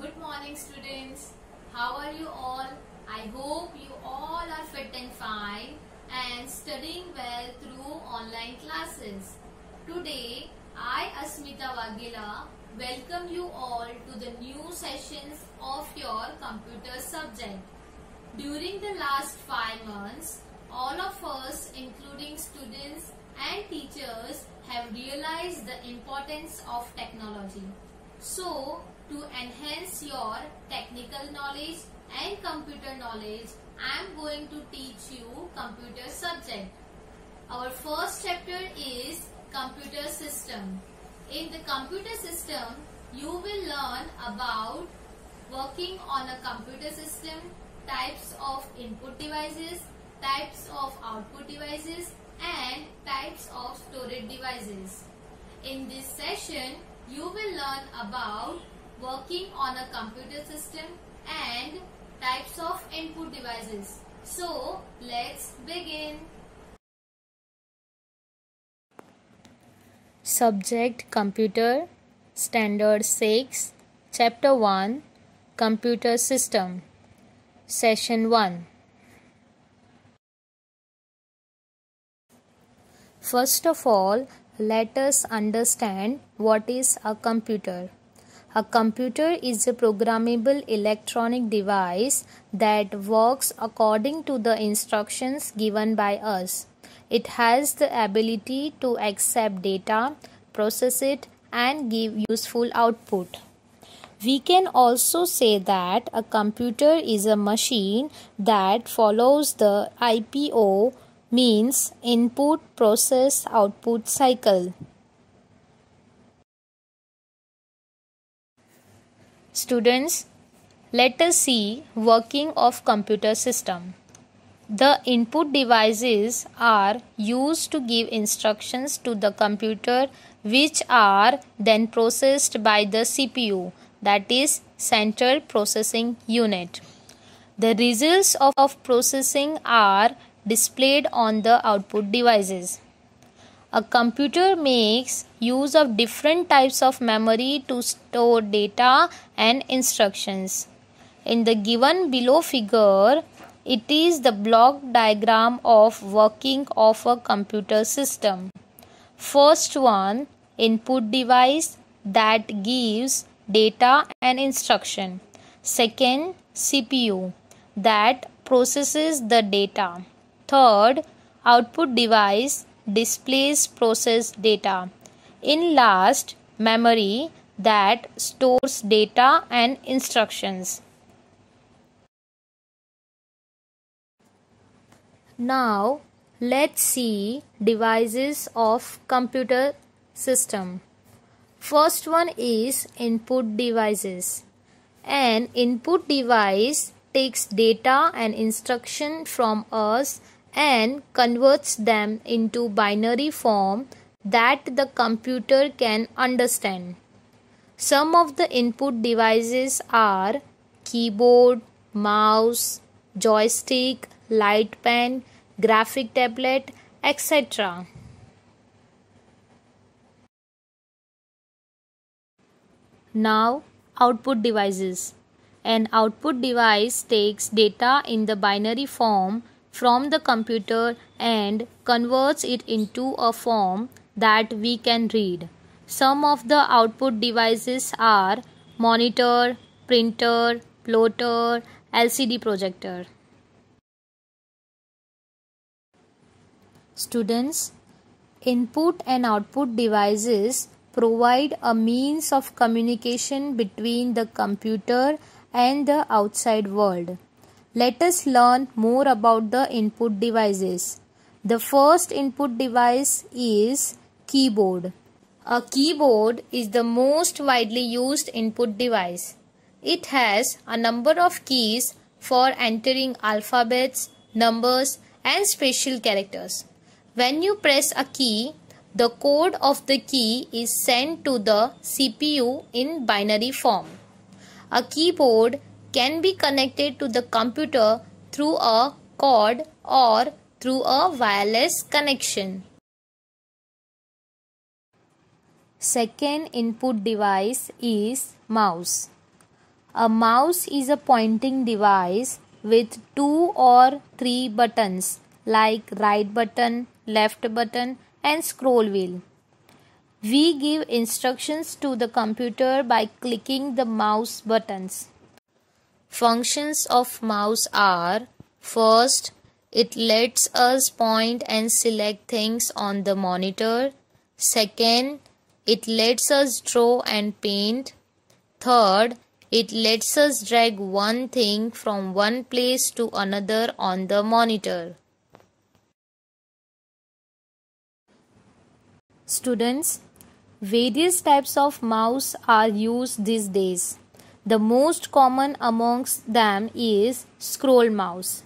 Good morning students. How are you all? I hope you all are fit and fine and studying well through online classes. Today I Asmita Waghela welcome you all to the new sessions of your computer subject. During the last 5 months, all of us including students and teachers have realized the importance of technology. So, to enhance your technical knowledge and computer knowledge, I am going to teach you computer subject. Our first chapter is computer system. In the computer system, you will learn about working on a computer system, types of input devices, types of output devices, and types of storage devices. In this session, you will learn about working on a computer system and types of input devices. So, let's begin. Subject Computer Standard 6 Chapter 1 Computer System Session 1. First of all, let us understand what is a computer. A computer is a programmable electronic device that works according to the instructions given by us. It has the ability to accept data, process it, and give useful output. We can also say that a computer is a machine that follows the IPO, means input process output cycle. Students, let us see working of computer system. The input devices are used to give instructions to the computer, which are then processed by the CPU, that is Central Processing Unit. The results of processing are displayed on the output devices. A computer makes use of different types of memory to store data and instructions. In the given below figure, it is the block diagram of working of a computer system. First one, input device that gives data and instruction. Second, CPU that processes the data. Third, output device displays processed data. In last, memory that stores data and instructions. Now, let's see devices of computer system. First one is input devices. An input device takes data and instruction from us and converts them into binary form that the computer can understand. Some of the input devices are keyboard, mouse, joystick, light pen, graphic tablet, etc. Now, output devices. An output device takes data in the binary form from the computer and converts it into a form that we can read. Some of the output devices are monitor, printer, plotter, LCD projector. Students, input and output devices provide a means of communication between the computer and the outside world. Let us learn more about the input devices. The first input device is keyboard. A keyboard is the most widely used input device. It has a number of keys for entering alphabets, numbers, and special characters. When you press a key, the code of the key is sent to the CPU in binary form. A keyboard can be connected to the computer through a cord or through a wireless connection. Second input device is mouse. A mouse is a pointing device with 2 or 3 buttons like right button, left button and scroll wheel. We give instructions to the computer by clicking the mouse buttons. Functions of mouse are: first, it lets us point and select things on the monitor. Second, it lets us draw and paint. Third, it lets us drag one thing from one place to another on the monitor. Students, various types of mouse are used these days. The most common amongst them is scroll mouse.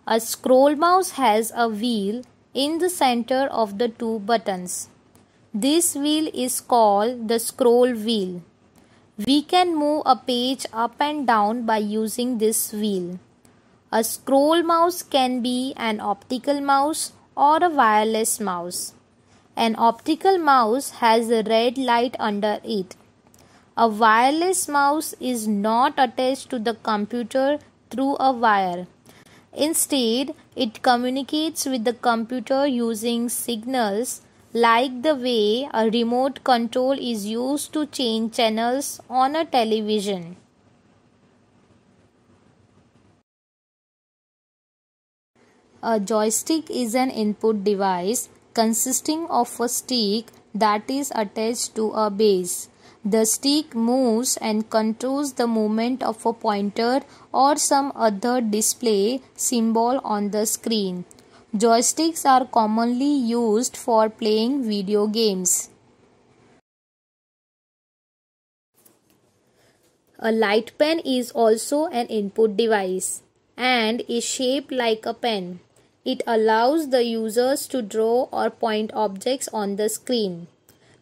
A scroll mouse has a wheel in the center of the 2 buttons. This wheel is called the scroll wheel. We can move a page up and down by using this wheel. A scroll mouse can be an optical mouse or a wireless mouse. An optical mouse has a red light under it. A wireless mouse is not attached to the computer through a wire. Instead, it communicates with the computer using signals like the way a remote control is used to change channels on a television. A joystick is an input device consisting of a stick that is attached to a base. The stick moves and controls the movement of a pointer or some other display symbol on the screen. Joysticks are commonly used for playing video games. A light pen is also an input device and is shaped like a pen. It allows the users to draw or point objects on the screen.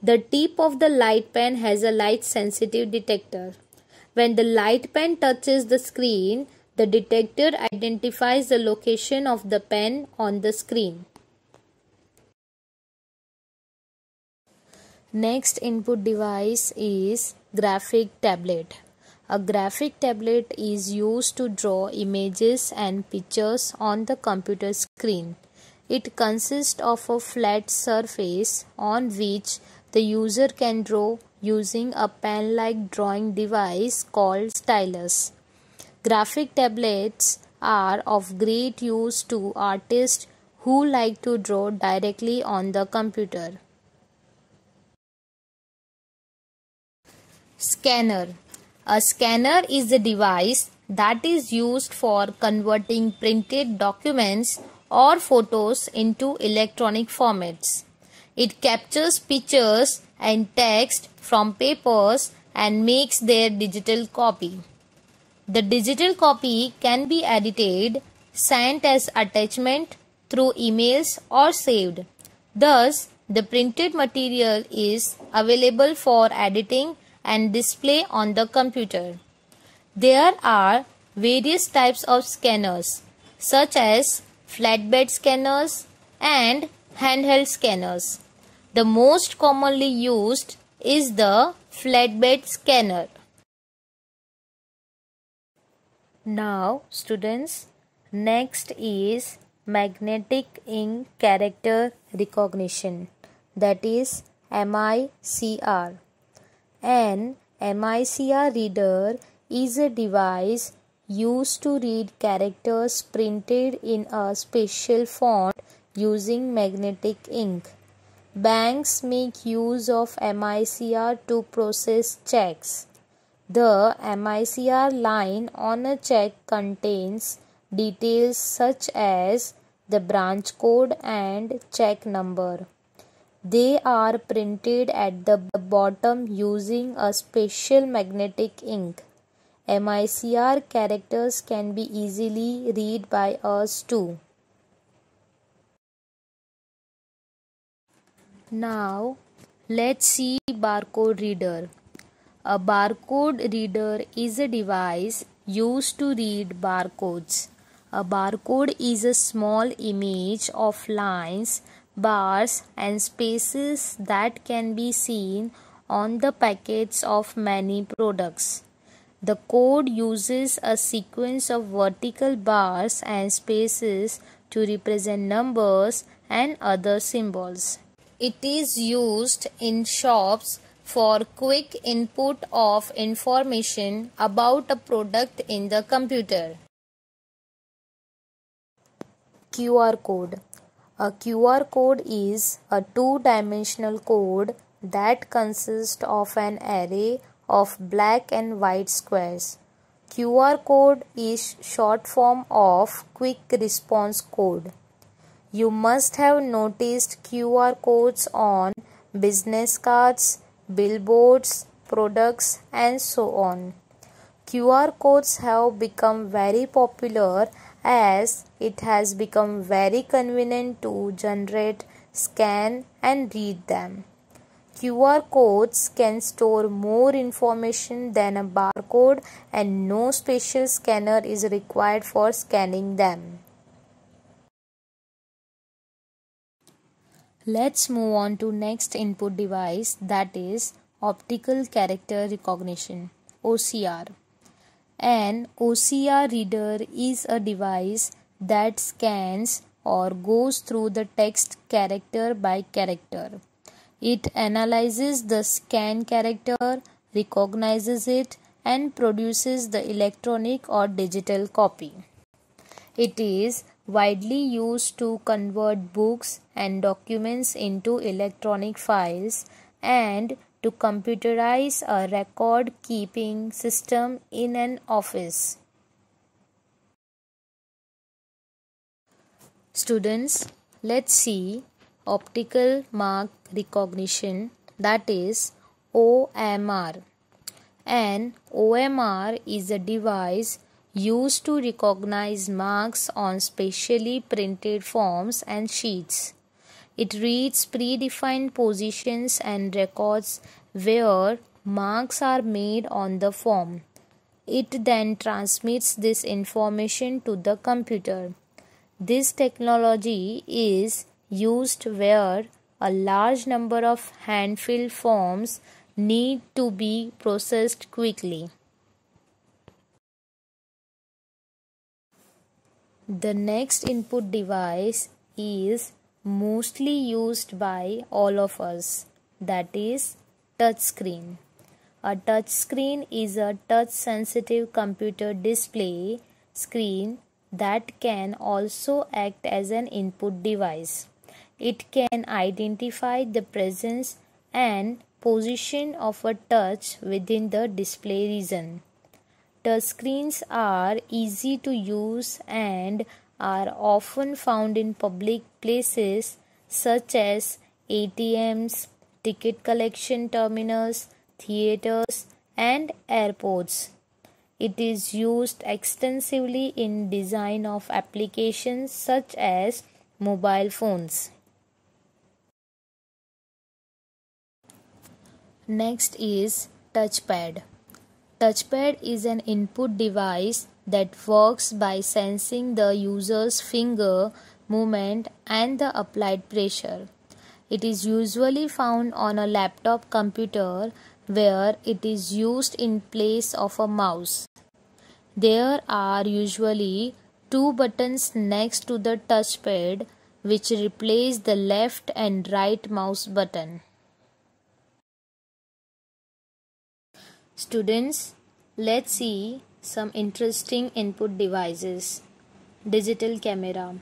The tip of the light pen has a light-sensitive detector. When the light pen touches the screen, the detector identifies the location of the pen on the screen. Next input device is graphic tablet. A graphic tablet is used to draw images and pictures on the computer screen. It consists of a flat surface on which the user can draw using a pen-like drawing device called stylus. Graphic tablets are of great use to artists who like to draw directly on the computer. Scanner. A scanner is a device that is used for converting printed documents or photos into electronic formats. It captures pictures and text from papers and makes their digital copy. The digital copy can be edited, sent as attachment through emails or saved. Thus, the printed material is available for editing and display on the computer. There are various types of scanners such as flatbed scanners and handheld scanners. The most commonly used is the flatbed scanner. Now students, next is magnetic ink character recognition, that is MICR. An MICR reader is a device used to read characters printed in a special font using magnetic ink. Banks make use of MICR to process checks. The MICR line on a check contains details such as the branch code and check number. They are printed at the bottom using a special magnetic ink. MICR characters can be easily read by us too. Now, let's see barcode reader. A barcode reader is a device used to read barcodes. A barcode is a small image of lines, bars and spaces that can be seen on the packets of many products. The code uses a sequence of vertical bars and spaces to represent numbers and other symbols. It is used in shops for quick input of information about a product in the computer. QR code. A QR code is a two-dimensional code that consists of an array of black and white squares. QR code is short form of quick response code. You must have noticed QR codes on business cards, billboards, products, and so on. QR codes have become very popular as it has become very convenient to generate, scan, and read them. QR codes can store more information than a barcode, and no special scanner is required for scanning them. Let's move on to next input device, that is optical character recognition, OCR. An OCR reader is a device that scans or goes through the text character by character. It analyzes the scanned character, recognizes it, and produces the electronic or digital copy. It is widely used to convert books and documents into electronic files and to computerize a record-keeping system in an office. Students, let's see optical mark recognition, that is OMR. An OMR is a device used to recognize marks on specially printed forms and sheets. It reads predefined positions and records where marks are made on the form. It then transmits this information to the computer. This technology is used where a large number of hand-filled forms need to be processed quickly. The next input device is mostly used by all of us, that is touchscreen. A touchscreen is a touch-sensitive computer display screen that can also act as an input device. It can identify the presence and position of a touch within the display region. Touchscreens are easy to use and are often found in public places such as ATMs, ticket collection terminals, theaters, and airports. It is used extensively in design of applications such as mobile phones. Next is touchpad. Touchpad is an input device that works by sensing the user's finger movement and the applied pressure. It is usually found on a laptop computer where it is used in place of a mouse. There are usually two buttons next to the touchpad which replace the left and right mouse button. Students, let's see some interesting input devices. Digital camera.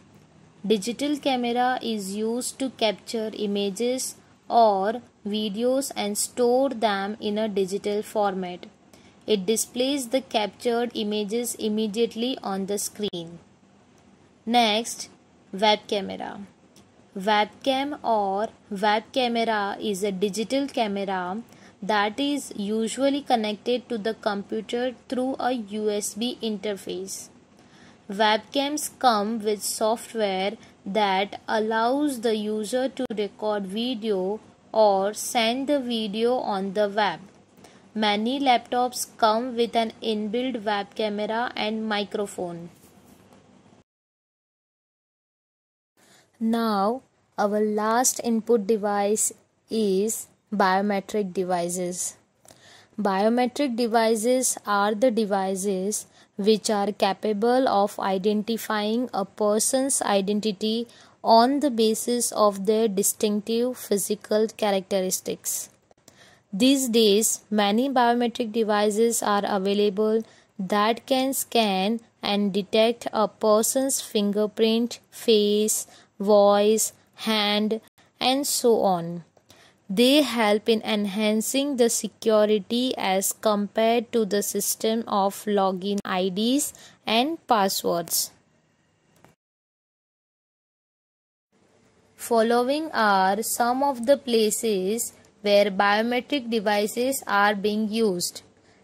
Digital camera is used to capture images or videos and store them in a digital format. It displays the captured images immediately on the screen. Next, web camera. Webcam or web camera is a digital camera that is usually connected to the computer through a USB interface. Webcams come with software that allows the user to record video or send the video on the web. Many laptops come with an inbuilt web camera and microphone. Now, our last input device is biometric devices. Biometric devices are the devices which are capable of identifying a person's identity on the basis of their distinctive physical characteristics. These days, many biometric devices are available that can scan and detect a person's fingerprint, face, voice, hand, and so on. They help in enhancing the security as compared to the system of login IDs and passwords. Following are some of the places where biometric devices are being used: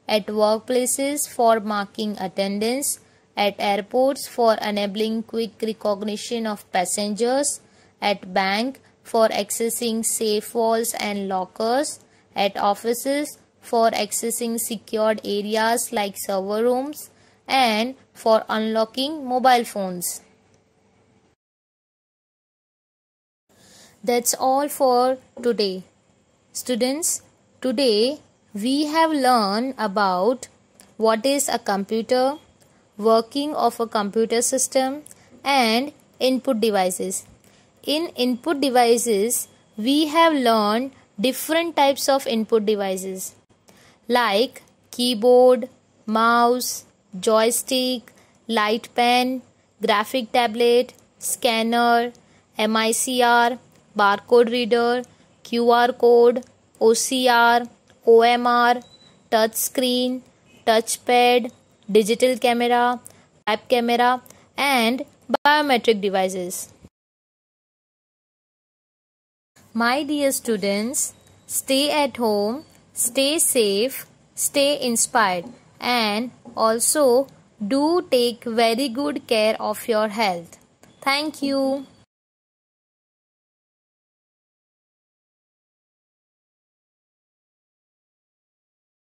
at workplaces for marking attendance, at airports for enabling quick recognition of passengers, at bank for accessing safe vaults and lockers, at offices for accessing secured areas like server rooms, and for unlocking mobile phones. That's all for today. Students, today we have learned about what is a computer, working of a computer system, and input devices. In input devices, we have learned different types of input devices like keyboard, mouse, joystick, light pen, graphic tablet, scanner, MICR, barcode reader, QR code, OCR, OMR, touch screen, touchpad, digital camera, web camera, and biometric devices. My dear students, stay at home, stay safe, stay inspired, and also do take very good care of your health. Thank you.